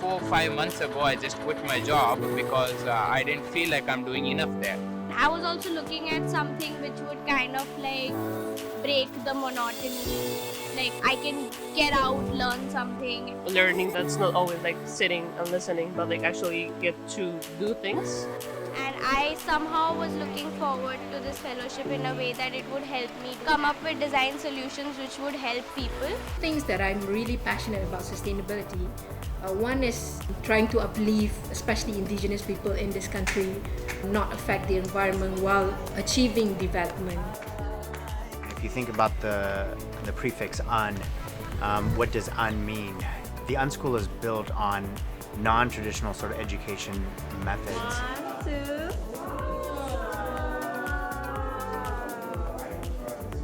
4 or 5 months ago, I just quit my job because I didn't feel like I'm doing enough there. I was also looking at something which would kind of like break the monotony. Like I can get out, learn something. Learning that's not always like sitting and listening, but like actually get to do things. And I somehow was looking forward to this fellowship in a way that it would help me come up with design solutions which would help people. Things that I'm really passionate about sustainability. One is trying to uplift, especially indigenous people in this country, not affect the environment while achieving development. If you think about the prefix "un," what does "un" mean? The UnSchool is built on non-traditional sort of education methods. 1, 2.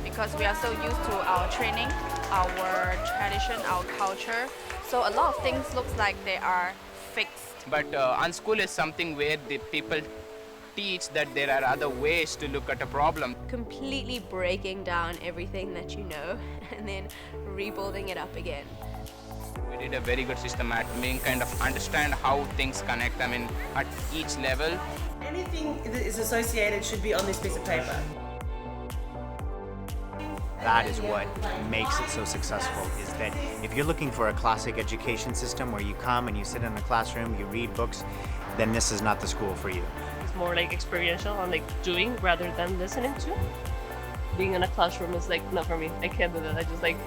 Because we are so used to our training, our tradition, our culture. So a lot of things looks like they are fixed. But UnSchool is something where the people teach that there are other ways to look at a problem. Completely breaking down everything that you know and then rebuilding it up again. We did a very good system at making kind of understand how things connect, at each level. Anything that is associated should be on this piece of paper. That is what makes it so successful, is that if you're looking for a classic education system where you come and you sit in a classroom, you read books, then this is not the school for you. It's more like experiential and like doing rather than listening to. Being in a classroom is like not for me. I can't do that. I just like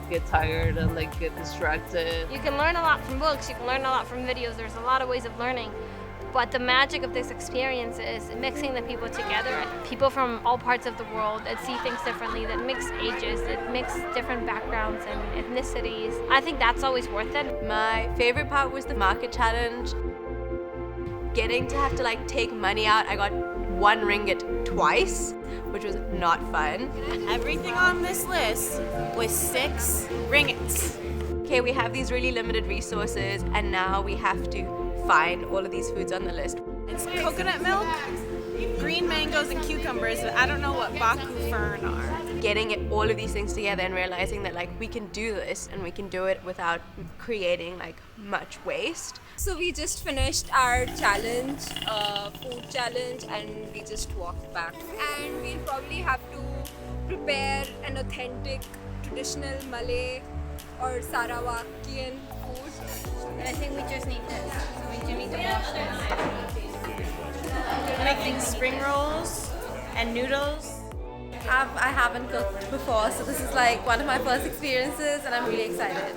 get tired and like get distracted. You can learn a lot from books, you can learn a lot from videos, there's a lot of ways of learning. But the magic of this experience is mixing the people together. People from all parts of the world that see things differently, that mix ages, that mix different backgrounds and ethnicities. I think that's always worth it. My favorite part was the market challenge. Getting to have to like take money out. I got 1 ringgit twice, which was not fun. Everything on this list was 6 ringgits. Okay, we have these really limited resources and now we have to find all of these foods on the list. It's coconut milk, green mangoes, and cucumbers, but I don't know what baku fern are. Getting all of these things together and realizing that like we can do this and we can do it without creating like much waste. So we just finished our challenge, food challenge, and we just walked back. And we'll probably have to prepare an authentic traditional Malay or Sarawakian food. I think we just need this. We need to wash this. We're making spring rolls and noodles. I haven't cooked before, so this is like one of my first experiences and I'm really excited.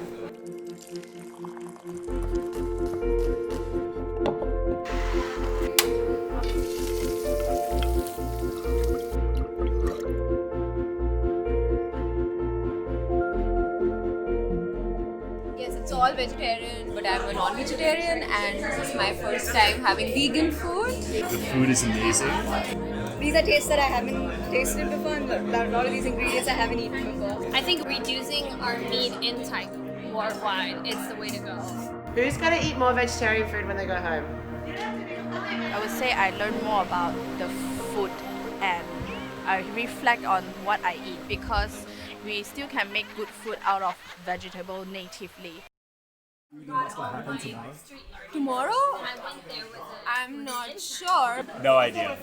Yes, it's all vegetarian, but I'm a non-vegetarian and this is my first time having vegan food. The food is amazing. These are tastes that I haven't tasted before and a lot of these ingredients I haven't eaten before. I think reducing our meat intake worldwide is the way to go. Who's going to eat more vegetarian food when they go home? I would say I learned more about the food and I reflect on what I eat because we still can make good food out of vegetable natively. What's going to happen tomorrow? Tomorrow? I'm not sure. No idea.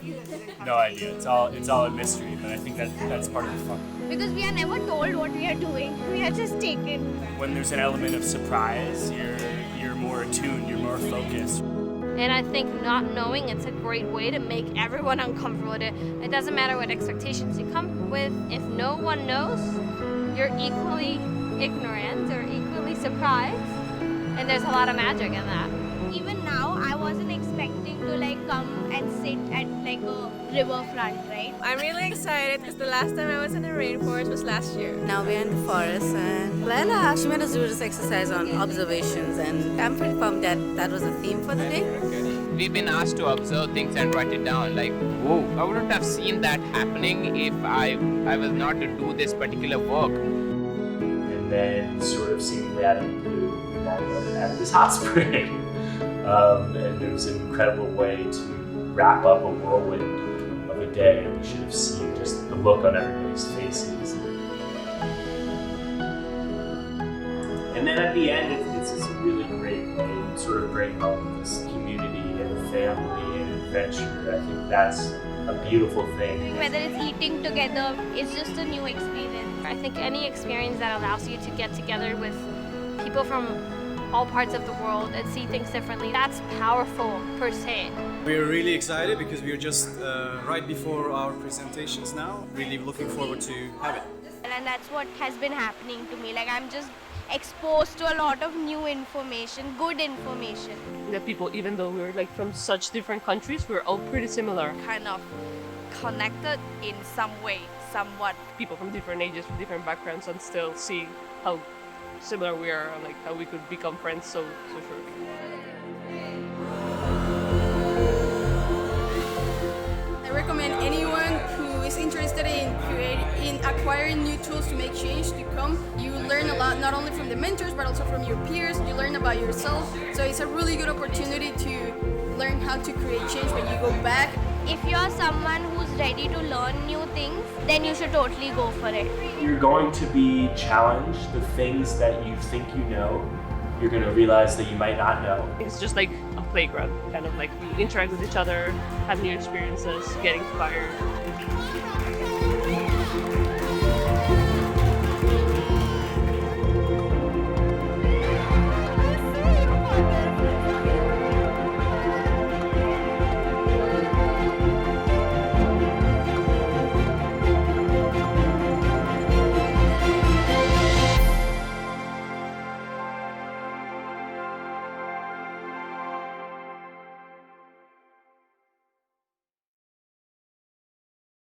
No idea. It's all a mystery, but I think that's part of the fun. Because we are never told what we are doing. We are just taken. When there's an element of surprise, you're more attuned, you're more focused. And I think not knowing, it's a great way to make everyone uncomfortable. It doesn't matter what expectations you come with. If no one knows, you're equally ignorant or equally surprised. And there's a lot of magic in that. Even now, I wasn't expecting to like come and sit at like a riverfront, right? I'm really excited because the last time I was in the rainforest was last year. Now we're in the forest and Laila, she made us do this exercise on observations and I'm pretty pumped that was the theme for the day. We've been asked to observe things and write it down. Like, whoa, I wouldn't have seen that happening if I was not to do this particular work. And then sort of seemingly out of the blue, at this hot spring. And it was an incredible way to wrap up a whirlwind of a day, and we should have seen just the look on everybody's faces. And then at the end, it's a really great way to sort sort of bring home this community and family and adventure. I think that's a beautiful thing. Whether it's eating together, it's just a new experience. I think any experience that allows you to get together with people from all parts of the world and see things differently, that's powerful per se. We're really excited because we're just right before our presentations now. Really looking forward to have it. And that's what has been happening to me. Like, I'm just exposed to a lot of new information, good information. The people, even though we're like from such different countries, we're all pretty similar. Kind of connected in some way, somewhat. People from different ages, from different backgrounds, and still see how similar we are, and like how we could become friends so shortly. I recommend anyone who is interested in acquiring new tools to make change to come. You learn a lot, not only from the mentors, but also from your peers. You learn about yourself. So it's a really good opportunity to learn how to create change when you go back. If you're someone who's ready to learn new things, then you should totally go for it. You're going to be challenged. The things that you think you know, you're going to realize that you might not know. It's just like a playground, kind of like we interact with each other, have new experiences, get inspired.